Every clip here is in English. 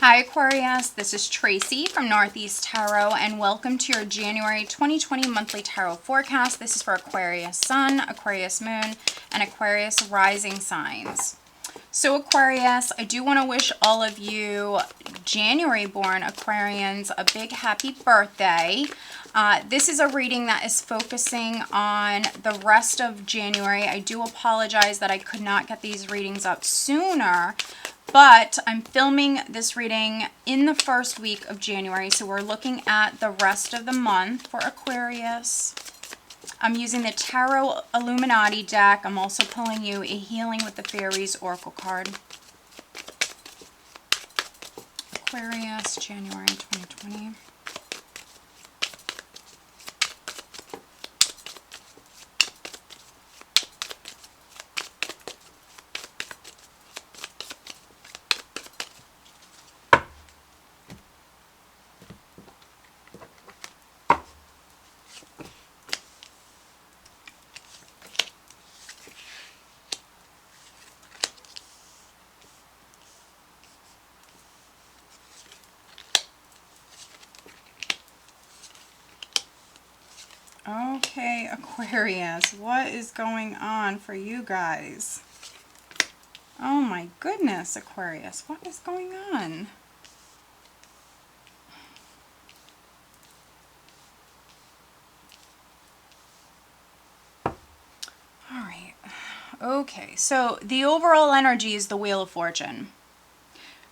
Hi Aquarius, this is Tracy from Northeast Tarot and welcome to your January 2020 monthly tarot forecast. This is for Aquarius Sun, Aquarius Moon, and Aquarius Rising signs. So Aquarius, I do want to wish all of you January born Aquarians a big happy birthday. This is a reading that is focusing on the rest of January. I do apologize that I could not get these readings up sooner. But I'm filming this reading in the first week of January, so we're looking at the rest of the month for Aquarius. I'm using the Tarot Illuminati deck. I'm also pulling you a Healing with the Fairies Oracle card. Aquarius, January 2020. Okay, Aquarius, what is going on for you guys? Oh my goodness, Aquarius, what is going on? All right. Okay, so the overall energy is the Wheel of Fortune.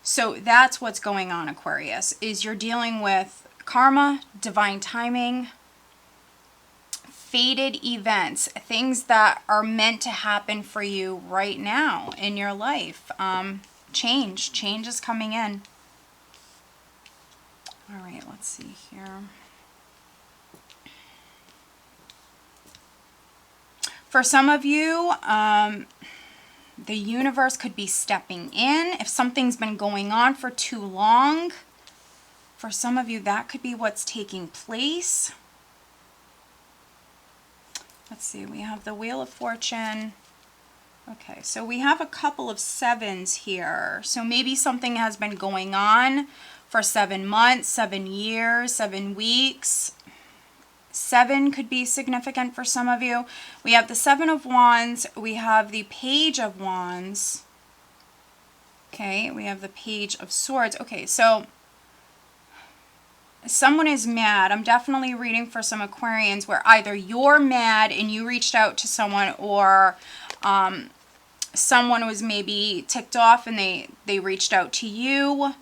So that's what's going on, Aquarius, is you're dealing with karma, divine timing, fated events, things that are meant to happen for you right now in your life. Change is coming in. All right, let's see here. For some of you, the universe could be stepping in. If something's been going on for too long, for some of you, that could be what's taking place. Let's see, we have the Wheel of Fortune. Okay, so we have a couple of sevens here. So maybe something has been going on for 7 months, 7 years, 7 weeks. 7 could be significant for some of you. We have the Seven of Wands. We have the Page of Wands. Okay, we have the Page of Swords. Okay, so someone is mad. I'm definitely reading for some Aquarians where either you're mad and you reached out to someone, or someone was maybe ticked off and they reached out to you.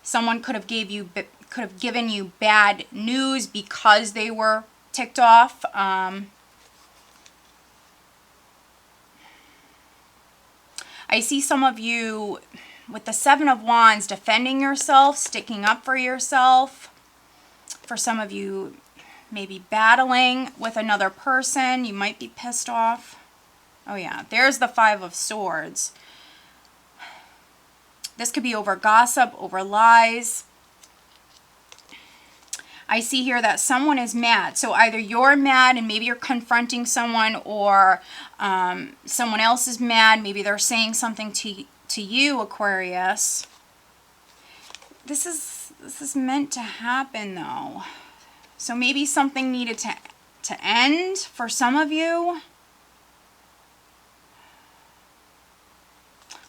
Someone could have given you bad news because they were ticked off. I see some of you with the Seven of Wands defending yourself, sticking up for yourself. For some of you, maybe battling with another person. You might be pissed off. Oh yeah, there's the Five of Swords. This could be over gossip, over lies. I see here that someone is mad. So either you're mad and maybe you're confronting someone, or someone else is mad. Maybe they're saying something to you, Aquarius. This is meant to happen though. So maybe something needed to end for some of you.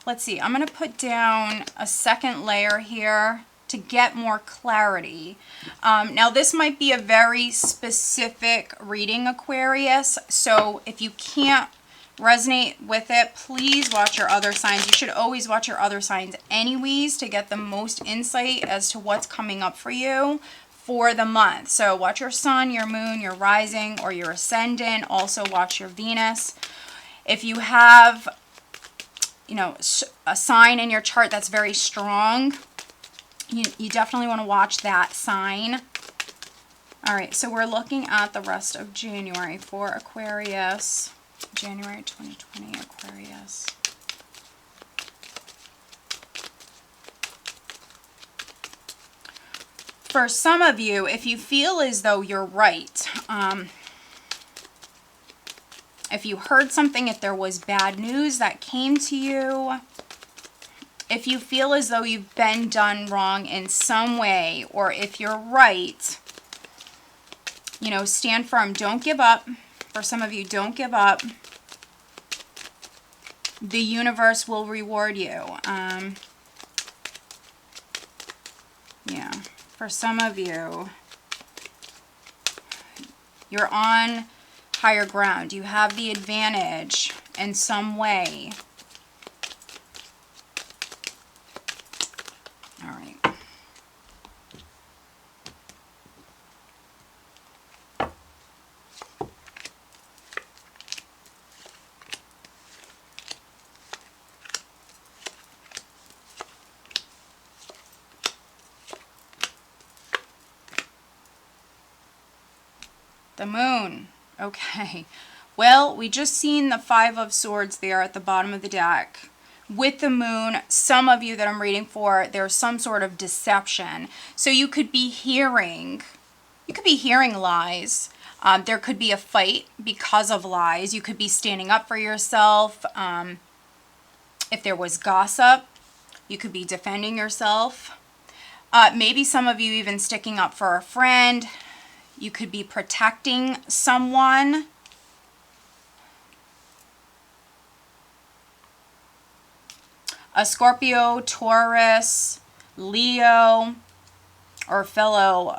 Let's see, I'm going to put down a second layer here to get more clarity. Now this might be a very specific reading, Aquarius, so if you can't resonate with it, please watch your other signs. You should always watch your other signs anyways to get the most insight as to what's coming up for you for the month. So watch your sun, your moon, your rising, or your ascendant. Also watch your Venus. If you have, you know, a sign in your chart that's very strong, you definitely want to watch that sign. All right, so we're looking at the rest of January for Aquarius. January 2020, Aquarius. For some of you, if you feel as though you're right, if you heard something, if there was bad news that came to you, if you feel as though you've been done wrong in some way, or if you're right, you know, stand firm. Don't give up. For some of you, don't give up. The universe will reward you. Yeah, for some of you, you're on higher ground. You have the advantage in some way. All right. The moon. Okay. Well, we just seen the Five of Swords there at the bottom of the deck. With the moon, some of you that I'm reading for, there's some sort of deception. So you could be hearing lies. There could be a fight because of lies. You could be standing up for yourself. If there was gossip, you could be defending yourself. Maybe some of you even sticking up for a friend. You could be protecting someone. A Scorpio, Taurus, Leo, or fellow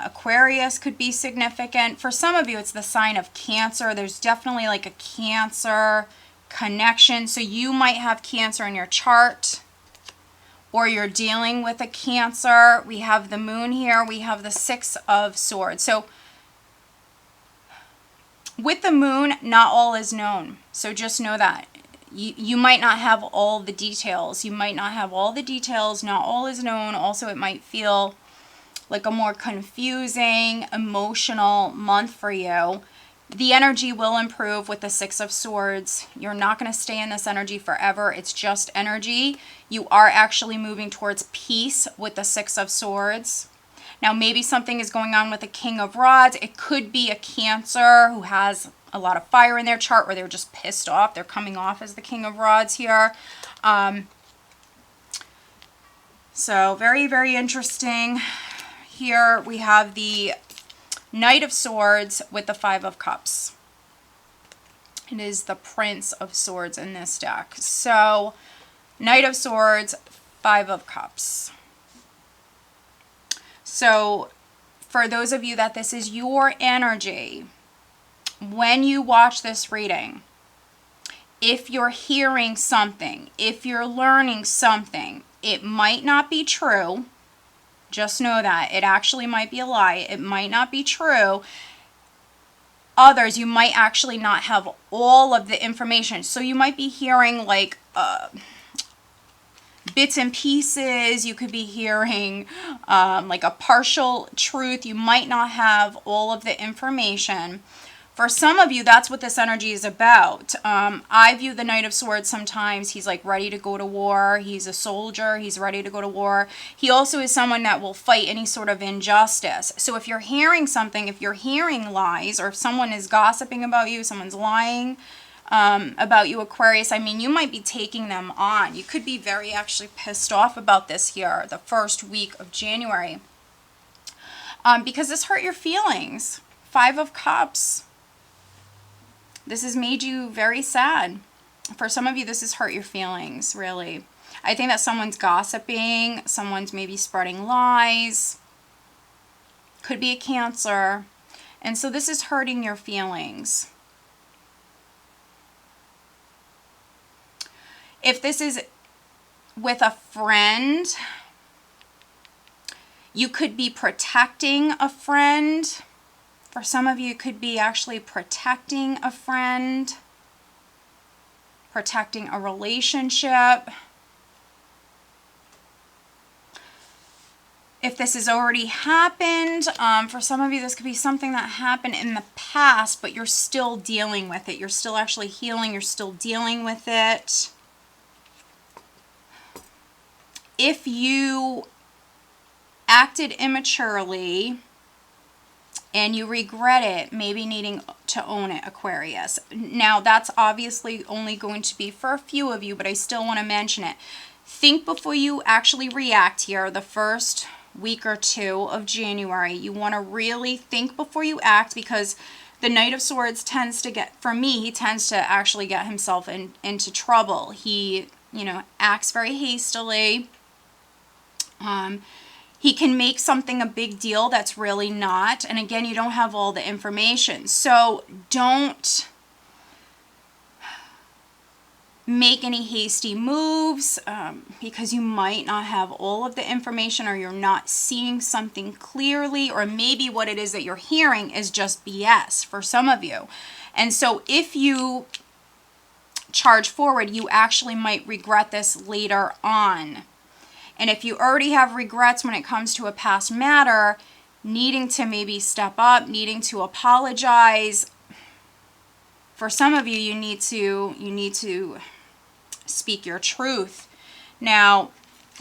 Aquarius could be significant. For some of you, it's the sign of Cancer. There's definitely like a Cancer connection. So you might have Cancer in your chart, or you're dealing with a Cancer. We have the moon here. We have the Six of Swords. So with the moon, not all is known. So just know that. You might not have all the details. You might not have all the details. Not all is known. Also, it might feel like a more confusing, emotional month for you. The energy will improve with the Six of Swords. You're not going to stay in this energy forever. It's just energy. You are actually moving towards peace with the Six of Swords. Now, maybe something is going on with the King of Rods. It could be a Cancer who has a lot of fire in their chart, where they're just pissed off. They're coming off as the King of Rods here. So very, very interesting. Here we have the Knight of Swords with the Five of Cups. It is the Prince of Swords in this deck. So Knight of Swords, Five of Cups. So for those of you that this is your energy, when you watch this reading, if you're hearing something, if you're learning something, it might not be true. Just know that. It actually might be a lie. It might not be true. Others, you might actually not have all of the information. So you might be hearing like bits and pieces. You could be hearing like a partial truth. You might not have all of the information. For some of you, that's what this energy is about. I view the Knight of Swords sometimes. He's like ready to go to war. He's a soldier. He's ready to go to war. He also is someone that will fight any sort of injustice. So if you're hearing something, if you're hearing lies, or if someone is gossiping about you, someone's lying about you, Aquarius, I mean, you might be taking them on. You could be very actually pissed off about this here, the first week of January. Because this hurt your feelings. Five of Cups. This has made you very sad. For some of you, this has hurt your feelings, really. I think that someone's gossiping. Someone's maybe spreading lies. Could be a Cancer. And so this is hurting your feelings. If this is with a friend, you could be protecting a friend. For some of you, it could be actually protecting a friend, protecting a relationship. If this has already happened, for some of you, this could be something that happened in the past, but you're still dealing with it. You're still actually healing. You're still dealing with it. If you acted immaturely and you regret it, maybe needing to own it, Aquarius. Now, that's obviously only going to be for a few of you, but I still want to mention it. think before you actually react here. The first week or two of January, you want to really think before you act, because the Knight of Swords tends to get, for me, he tends to actually get himself into trouble. He, you know, acts very hastily. He can make something a big deal that's really not. And again, you don't have all the information. So don't make any hasty moves because you might not have all of the information, or you're not seeing something clearly, or maybe what it is that you're hearing is just BS for some of you. And so if you charge forward, you actually might regret this later on. And if you already have regrets when it comes to a past matter, needing to maybe step up, needing to apologize, for some of you, you need to speak your truth. Now,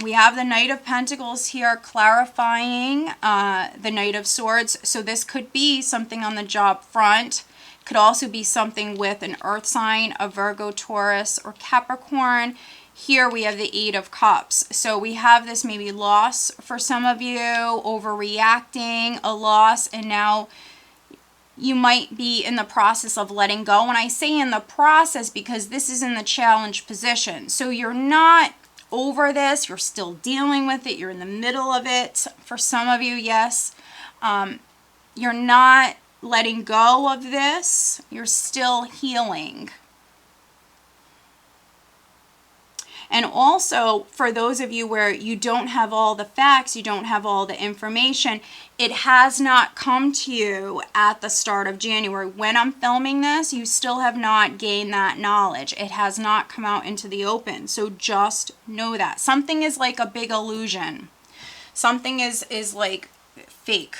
we have the Knight of Pentacles here clarifying the Knight of Swords. So this could be something on the job front. Could also be something with an earth sign, a Virgo, Taurus, or Capricorn. Here we have the Eight of Cups. So we have this maybe loss for some of you, overreacting, a loss, and now you might be in the process of letting go. And I say in the process because this is in the challenge position. So you're not over this. You're still dealing with it. You're in the middle of it. For some of you, yes. You're not letting go of this. You're still healing. And also, for those of you where you don't have all the facts, you don't have all the information, it has not come to you at the start of January. When I'm filming this, you still have not gained that knowledge. It has not come out into the open. So just know that. Something is like a big illusion. Something is like fake.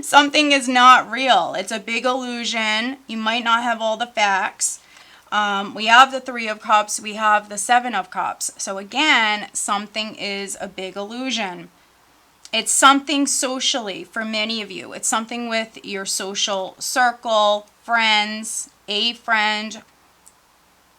Something is not real. It's a big illusion. You might not have all the facts. We have the Three of Cups, we have the Seven of Cups. So again, something is a big illusion. It's something socially for many of you. It's something with your social circle, friends, a friend.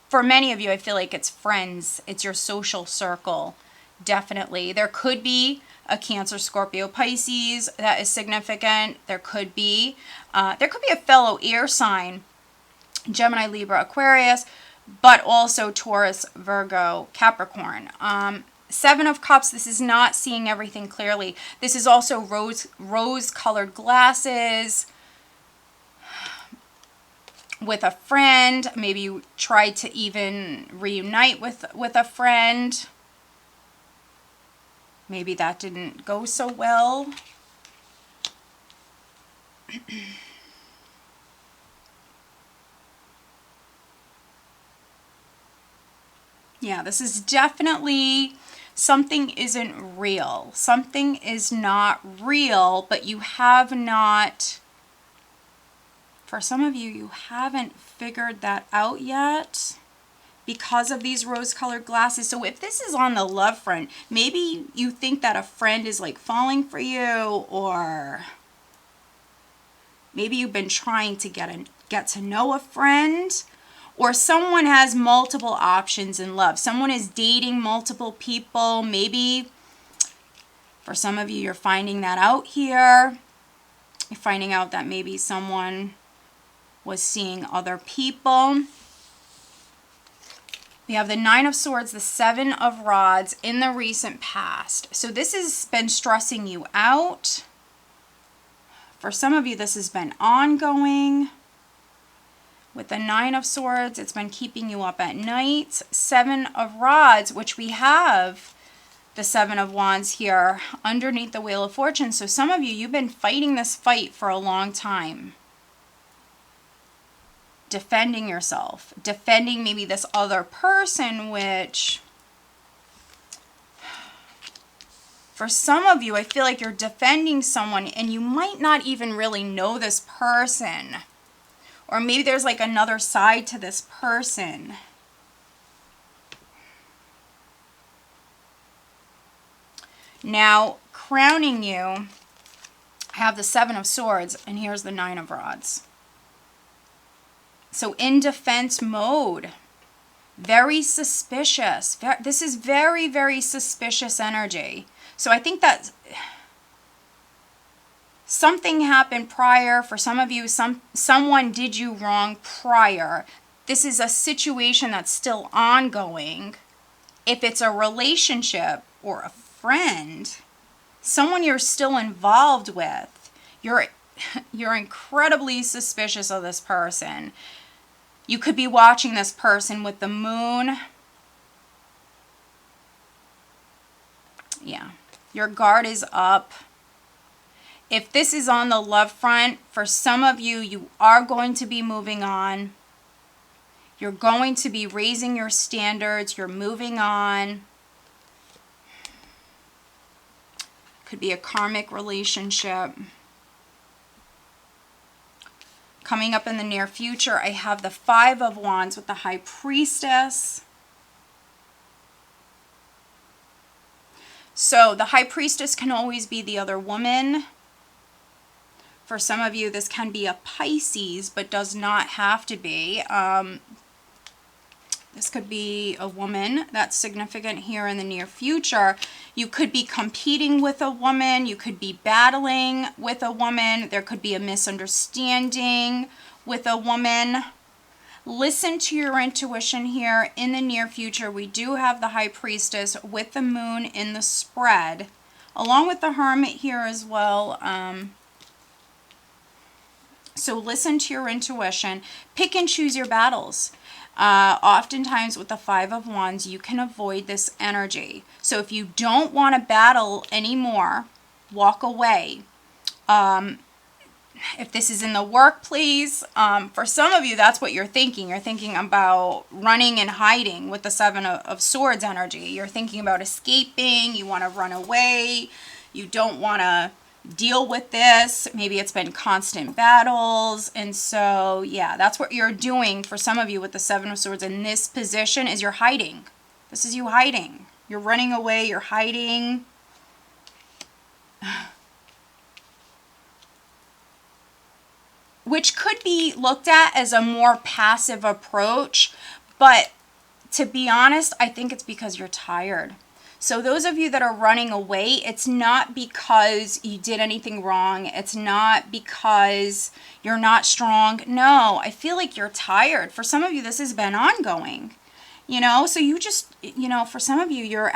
For many of you, I feel like it's friends. It's your social circle, definitely. There could be a Cancer, Scorpio, Pisces that is significant. There could be a fellow air sign, Gemini, Libra, Aquarius, but also Taurus, Virgo, Capricorn. Seven of Cups, this is not seeing everything clearly. This is also rose-colored glasses with a friend. Maybe you tried to even reunite with a friend. Maybe that didn't go so well. Yeah, this is definitely something isn't real. Something is not real, but you have not, for some of you, you haven't figured that out yet because of these rose-colored glasses. So if this is on the love front, maybe you think that a friend is like falling for you, or maybe you've been trying to get to know a friend. Or someone has multiple options in love. Someone is dating multiple people. Maybe for some of you, you're finding that out here. You're finding out that maybe someone was seeing other people. We have the Nine of Swords, the Seven of Rods in the recent past. So this has been stressing you out. For some of you, this has been ongoing. With the Nine of Swords, it's been keeping you up at night. Seven of Rods, which we have the Seven of Wands here underneath the Wheel of Fortune. So some of you, you've been fighting this fight for a long time. Defending yourself. Defending maybe this other person, which for some of you, I feel like you're defending someone and you might not even really know this person. Or maybe there's like another side to this person. Now, crowning you, I have the Seven of Swords, and here's the Nine of Rods. So in defense mode, Very suspicious. This is very, very suspicious energy. So I think that something happened prior. For some of you, someone did you wrong prior. This is a situation that's still ongoing. If it's a relationship or a friend, someone you're still involved with, you're incredibly suspicious of this person. You could be watching this person with the moon. Yeah, your guard is up. If this is on the love front, for some of you, you are going to be moving on. You're going to be raising your standards. You're moving on. Could be a karmic relationship. Coming up in the near future, I have the Five of Wands with the High Priestess. So the High Priestess can always be the other woman. For some of you, this can be a Pisces, but does not have to be. This could be a woman that's significant here in the near future. You could be competing with a woman. You could be battling with a woman. There could be a misunderstanding with a woman. Listen to your intuition here. In the near future, we do have the High Priestess with the moon in the spread, along with the Hermit here as well. So listen to your intuition. Pick and choose your battles. Oftentimes with the Five of Wands, you can avoid this energy. So if you don't want to battle anymore, walk away. If this is in the workplace, for some of you, that's what you're thinking. You're thinking about running and hiding with the Seven of Swords energy. You're thinking about escaping. You want to run away. You don't want to deal with this. Maybe it's been constant battles. And so, yeah, that's what you're doing for some of you with the Seven of Swords in this position is you're hiding. This is you hiding. You're running away. You're hiding. Which could be looked at as a more passive approach. But to be honest, I think it's because you're tired. So those of you that are running away, it's not because you did anything wrong. It's not because you're not strong. No, I feel like you're tired. For some of you, this has been ongoing, you know, so you just, you know, for some of you, you're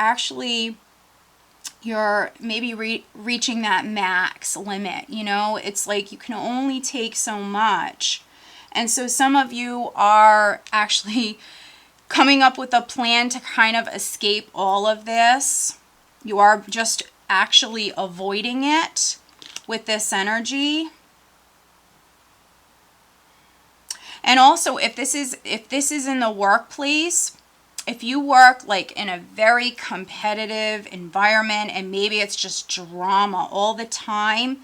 maybe reaching that max limit, you know, it's like you can only take so much. And so some of you are actually coming up with a plan to kind of escape all of this. You are just actually avoiding it with this energy. And also, if this is in the workplace, if you work like in a very competitive environment and maybe it's just drama all the time,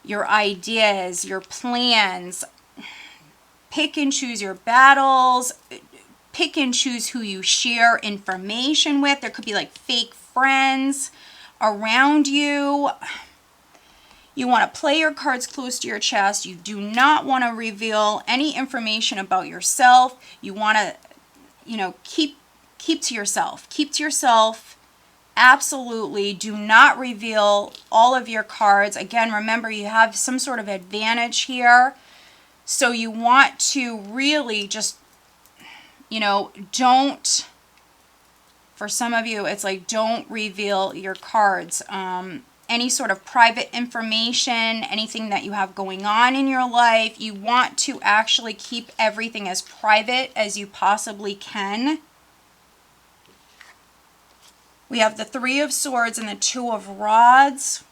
your ideas, your plans, pick and choose your battles. Pick and choose who you share information with. There could be like fake friends around you. You want to play your cards close to your chest. You do not want to reveal any information about yourself. You want to, you know, keep to yourself. Keep to yourself. Absolutely. Do not reveal all of your cards. Again, remember you have some sort of advantage here. So you want to really just, you know, don't, for some of you, it's like don't reveal your cards. Any sort of private information, anything that you have going on in your life, you want to actually keep everything as private as you possibly can. We have the Three of Swords and the Two of Rods.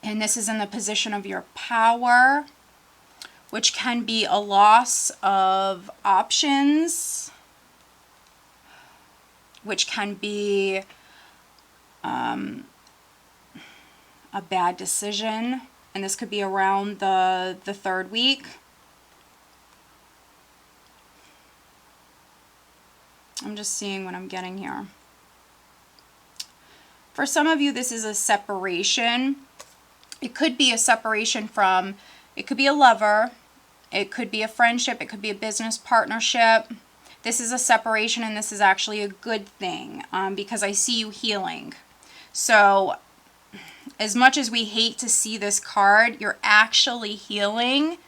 And this is in the position of your power, which can be a loss of options, which can be a bad decision. And this could be around the third week. I'm just seeing what I'm getting here. For some of you, this is a separation. It could be a separation from, it could be a lover, it could be a friendship, it could be a business partnership. This is a separation, and this is actually a good thing because I see you healing. So as much as we hate to see this card, you're actually healing,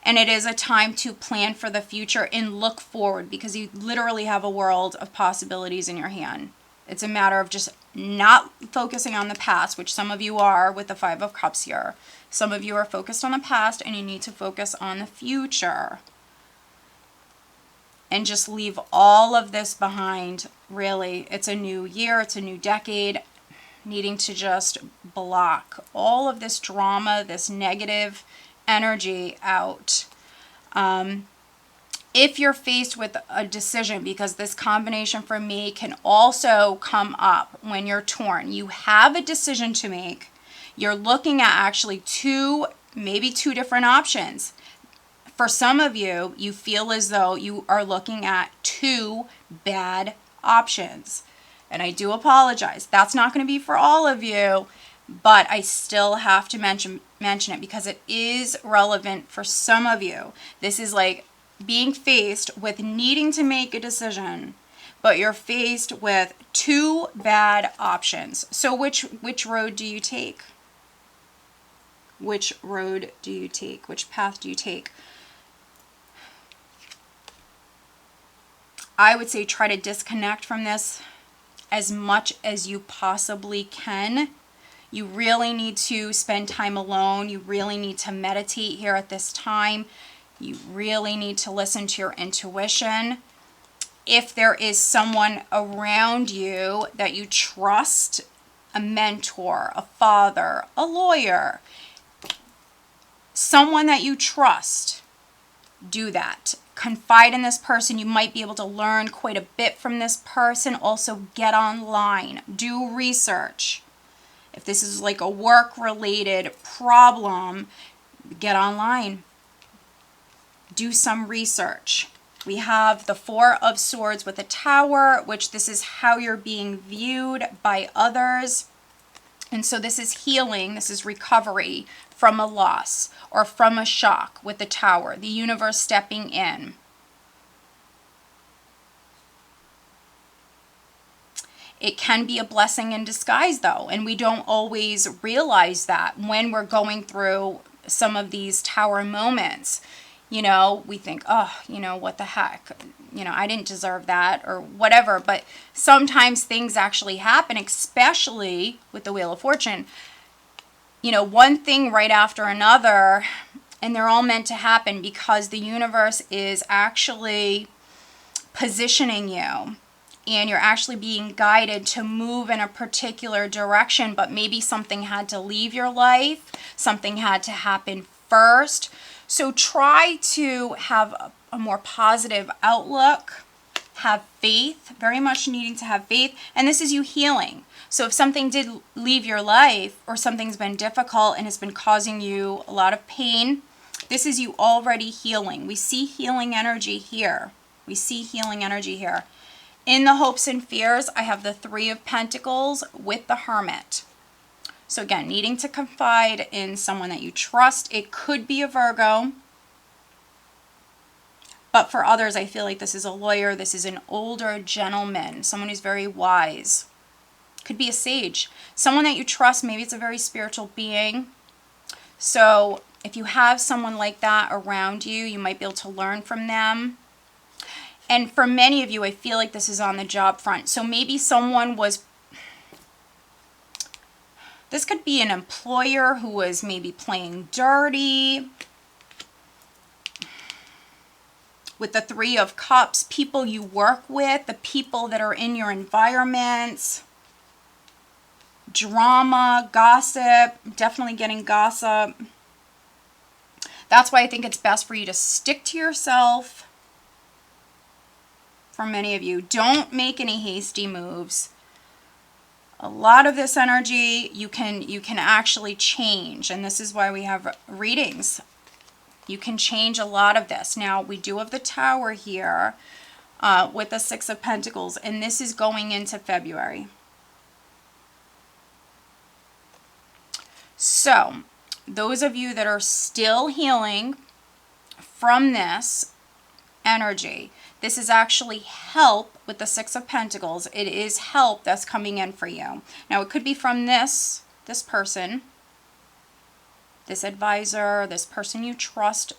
and it is a time to plan for the future and look forward because you literally have a world of possibilities in your hand. It's a matter of just not focusing on the past, which some of you are with the Five of Cups here. Some of you are focused on the past, and you need to focus on the future. And just leave all of this behind, really. It's a new year, it's a new decade. Needing to just block all of this drama, this negative energy out. If you're faced with a decision, because this combination for me can also come up when you're torn. You have a decision to make. You're looking at actually maybe two different options. For some of you, you feel as though you are looking at two bad options. And I do apologize. That's not going to be for all of you, but I still have to mention it because it is relevant for some of you. This is like being faced with needing to make a decision, but you're faced with two bad options. So which road do you take? Which road do you take? Which path do you take? I would say try to disconnect from this as much as you possibly can. You really need to spend time alone. You really need to meditate here at this time. You really need to listen to your intuition. If there is someone around you that you trust, a mentor, a father, a lawyer, someone that you trust, do that. Confide in this person. You might be able to learn quite a bit from this person. Also, get online. Do research. If this is like a work-related problem, get online. Do some research. We have the Four of Swords with a Tower, which this is how you're being viewed by others. And so this is healing. This is recovery from a loss or from a shock with the Tower. The universe stepping in. It can be a blessing in disguise, though, and we don't always realize that when we're going through some of these Tower moments. You know, we think, oh, you know, what the heck? You know, I didn't deserve that or whatever. But sometimes things actually happen, especially with the Wheel of Fortune. You know, one thing right after another, and they're all meant to happen because the universe is actually positioning you. And you're actually being guided to move in a particular direction, but maybe something had to leave your life. Something had to happen first. So try to have a more positive outlook, have faith, very much needing to have faith. And this is you healing. So if something did leave your life or something's been difficult and has been causing you a lot of pain, this is you already healing. We see healing energy here. We see healing energy here. In the hopes and fears, I have the Three of Pentacles with the Hermit. So again, needing to confide in someone that you trust. It could be a Virgo. But for others, I feel like this is a lawyer. This is an older gentleman. Someone who's very wise. Could be a sage. Someone that you trust. Maybe it's a very spiritual being. So if you have someone like that around you, you might be able to learn from them. And for many of you, I feel like this is on the job front. So maybe someone was... This could be an employer who was maybe playing dirty. With the Three of Cups, people you work with, the people that are in your environments. Drama, gossip, definitely getting gossip. That's why I think it's best for you to stick to yourself. For many of you, don't make any hasty moves. A lot of this energy you can actually change, and this is why we have readings. You can change a lot of this. Now, we do have the Tower here with the Six of Pentacles, and this is going into February. So, those of you that are still healing from this energy. This is actually help with the Six of Pentacles. It is help that's coming in for you. Now, it could be from this person, this advisor, this person you trust,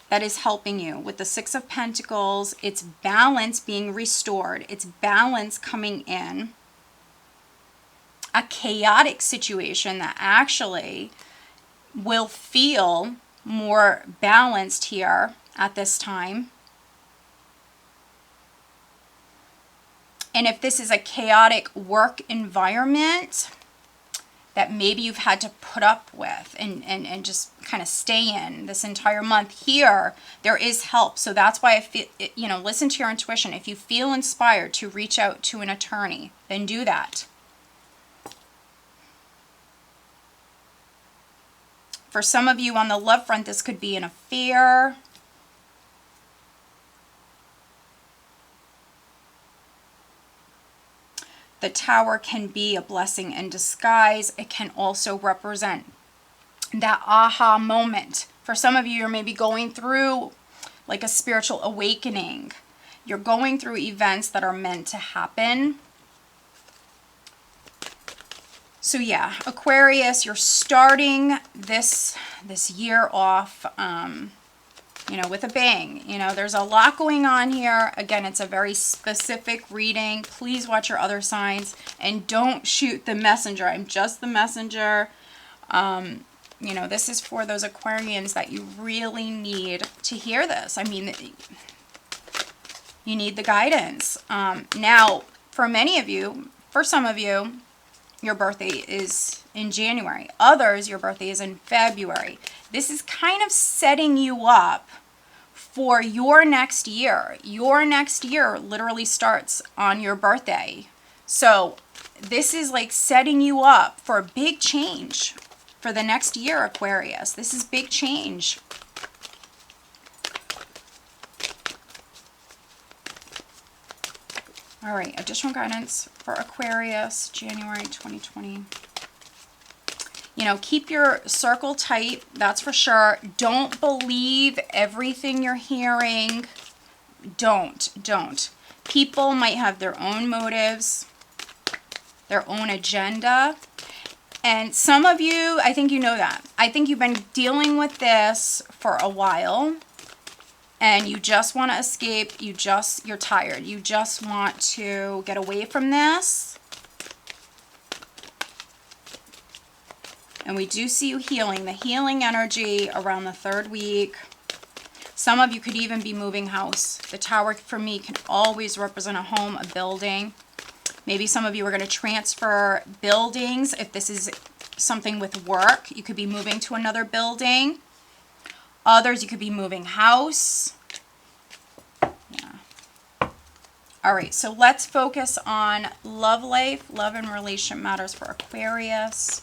that is helping you. With the Six of Pentacles, it's balance being restored. It's balance coming in. A chaotic situation that actually will feel more balanced here at this time. And if this is a chaotic work environment that maybe you've had to put up with and just kind of stay in this entire month, here there is help. So that's why I feel, you know, listen to your intuition. If you feel inspired to reach out to an attorney, then do that. For some of you on the love front, this could be an affair. The Tower can be a blessing in disguise. It can also represent that aha moment. For some of you, you're maybe going through like a spiritual awakening. You're going through events that are meant to happen. So yeah, Aquarius, you're starting this year off, you know, with a bang. You know, there's a lot going on here. Again, it's a very specific reading. Please watch your other signs and don't shoot the messenger. I'm just the messenger. You know, this is for those Aquarians that you really need to hear this. I mean, you need the guidance. Now, for many of you, for some of you, your birthday is in January. Others, your birthday is in February. This is kind of setting you up for your next year. Your next year literally starts on your birthday. So this is like setting you up for a big change for the next year, Aquarius. This is big change. All right, additional guidance for Aquarius, January 2020. You know, keep your circle tight, that's for sure. Don't believe everything you're hearing. Don't. People might have their own motives, their own agenda. And some of you, I think you know that. I think you've been dealing with this for a while. And you just want to escape, you're tired. You just want to get away from this. And we do see you healing, the healing energy around the 3rd week. Some of you could even be moving house. The Tower for me can always represent a home, a building. Maybe some of you are going to transfer buildings. If this is something with work, you could be moving to another building. Others, you could be moving house. Yeah. All right, so let's focus on love life. Love and relationship matters for Aquarius.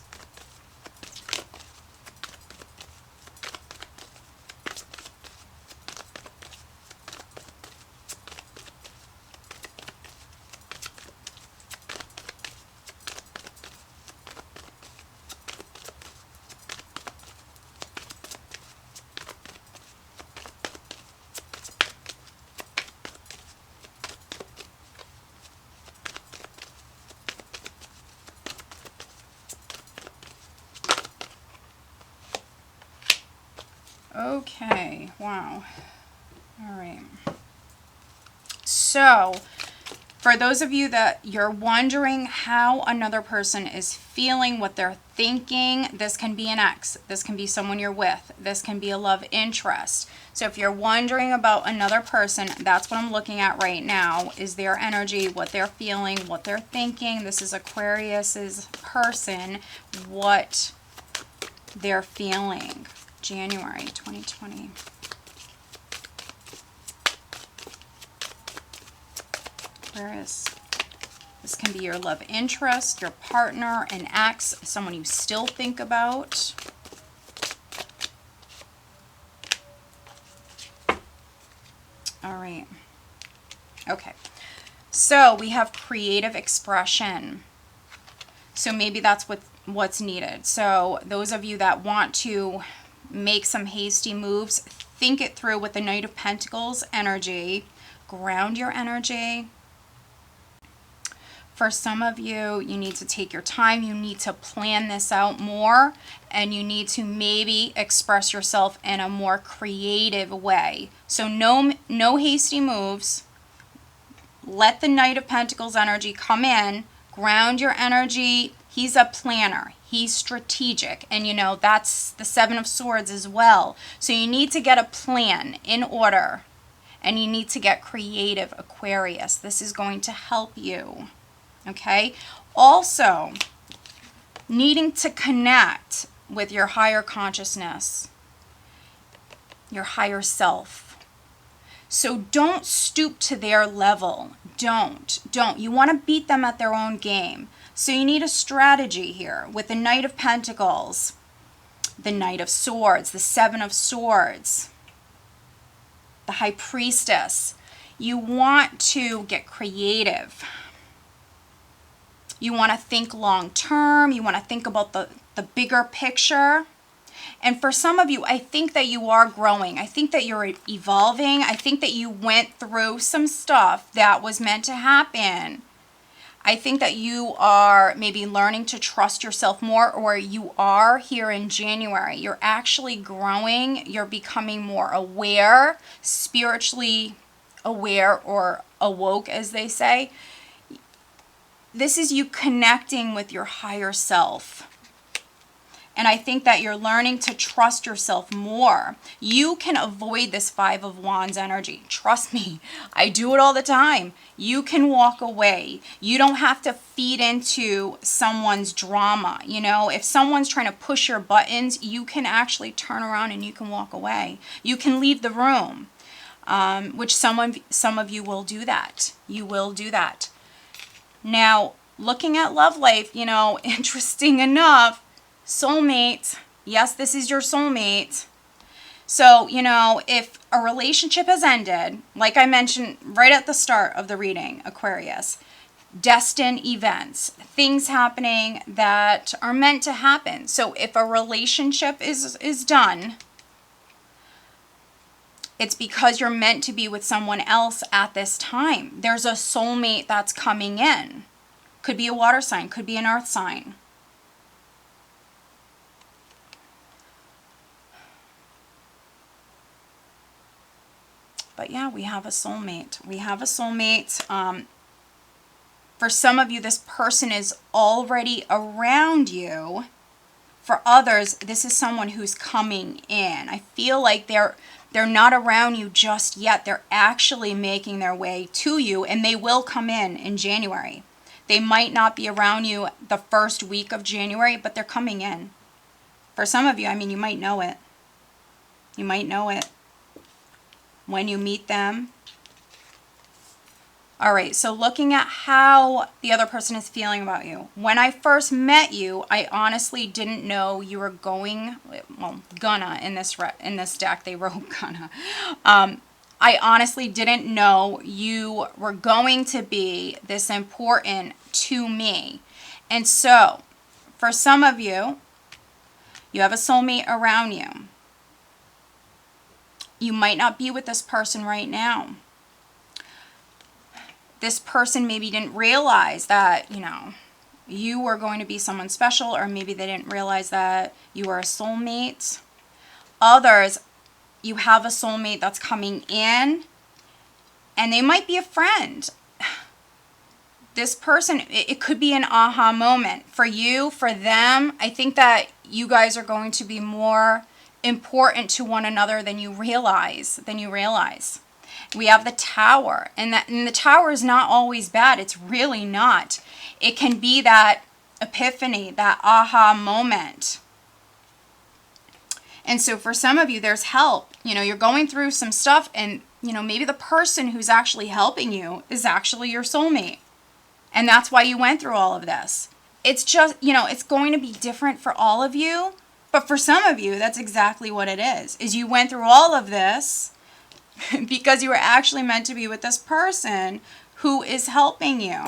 Okay, wow. All right. So, for those of you that you're wondering how another person is feeling, what they're thinking, this can be an ex. This can be someone you're with. This can be a love interest. So if you're wondering about another person, that's what I'm looking at right now, is their energy, what they're feeling, what they're thinking. This is Aquarius's person, what they're feeling. January 2020. Aquarius. This can be your love interest, your partner, an ex, someone you still think about. All right. Okay. So we have creative expression. So maybe that's what's needed. So those of you that want to make some hasty moves, think it through with the Knight of Pentacles energy. Ground your energy. For some of you, you need to take your time. You need to plan this out more, and you need to maybe express yourself in a more creative way. So no hasty moves. Let the Knight of Pentacles energy come in. Ground your energy. He's a planner. He's strategic. And you know, that's the Seven of Swords as well. So you need to get a plan in order. And you need to get creative, Aquarius. This is going to help you. Okay? Also, needing to connect with your higher consciousness, your higher self. So don't stoop to their level. Don't. You want to beat them at their own game. So you need a strategy here with the Knight of Pentacles, the Knight of Swords, the Seven of Swords, the High Priestess. You want to get creative. You want to think long term. You want to think about the bigger picture. And for some of you, I think that you are growing. I think that you're evolving. I think that you went through some stuff that was meant to happen. I think that you are maybe learning to trust yourself more, or you are here in January. You're actually growing. You're becoming more aware, spiritually aware, or awoke, as they say. This is you connecting with your higher self. And I think that you're learning to trust yourself more. You can avoid this Five of Wands energy. Trust me, I do it all the time. You can walk away. You don't have to feed into someone's drama. You know, if someone's trying to push your buttons, you can actually turn around and you can walk away. You can leave the room, which some of you will do that. You will do that. Now, looking at love life, you know, interesting enough, soulmate. Yes, this is your soulmate. So, you know, if a relationship has ended, like I mentioned right at the start of the reading, Aquarius, destined events, things happening that are meant to happen. So if a relationship is done, it's because you're meant to be with someone else at this time. There's a soulmate that's coming in. Could be a water sign, could be an earth sign. But yeah, we have a soulmate. We have a soulmate. For some of you, this person is already around you. For others, this is someone who's coming in. I feel like they're not around you just yet. They're actually making their way to you, and they will come in January. They might not be around you the first week of January, but they're coming in. For some of you, I mean, you might know it. You might know it when you meet them. All right, so looking at how the other person is feeling about you. When I first met you, I honestly didn't know you were gonna in this deck they wrote gonna. I honestly didn't know you were going to be this important to me. And so, for some of you, you have a soulmate around you. You might not be with this person right now. This person maybe didn't realize that, you know, you were going to be someone special, or maybe they didn't realize that you were a soulmate. Others, you have a soulmate that's coming in, and they might be a friend. This person, it could be an aha moment for you, for them. I think that you guys are going to be more important to one another than you realize. We have the Tower, and the Tower is not always bad. It's really not. It can be that epiphany, that aha moment. And so for some of you, there's help. You know, you're going through some stuff, and, you know, maybe the person who's actually helping you is actually your soulmate. And that's why you went through all of this. It's just, you know, it's going to be different for all of you. But for some of you, that's exactly what it is you went through all of this because you were actually meant to be with this person who is helping you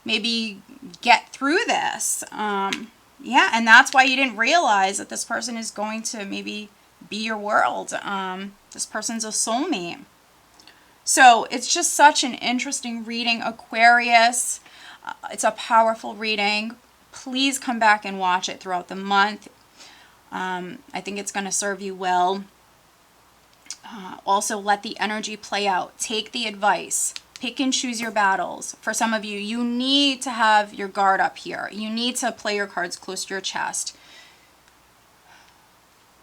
maybe get through this. Yeah, and that's why you didn't realize that this person is going to maybe be your world. This person's a soulmate. So it's just such an interesting reading, Aquarius. It's a powerful reading. Please come back and watch it throughout the month. I think it's going to serve you well. Also, let the energy play out. Take the advice. Pick and choose your battles. For some of you, you need to have your guard up here. You need to play your cards close to your chest.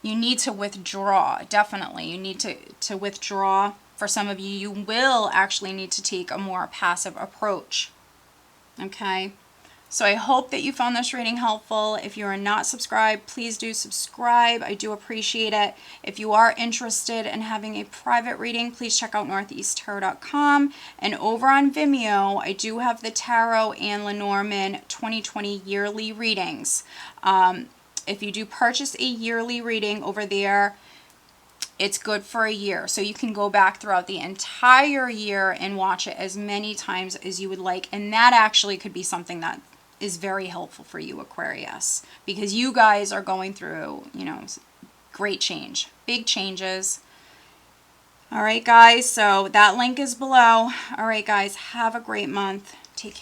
You need to withdraw, definitely. You need to withdraw. For some of you, you will actually need to take a more passive approach. Okay? So I hope that you found this reading helpful. If you are not subscribed, please do subscribe. I do appreciate it. If you are interested in having a private reading, please check out northeasttarot.com. And over on Vimeo, I do have the Tarot and Lenormand 2020 yearly readings. If you do purchase a yearly reading over there, it's good for a year. So you can go back throughout the entire year and watch it as many times as you would like. And that actually could be something that is very helpful for you, Aquarius, because you guys are going through, you know, great change, big changes. All right, guys. So that link is below. All right, guys, have a great month. Take care.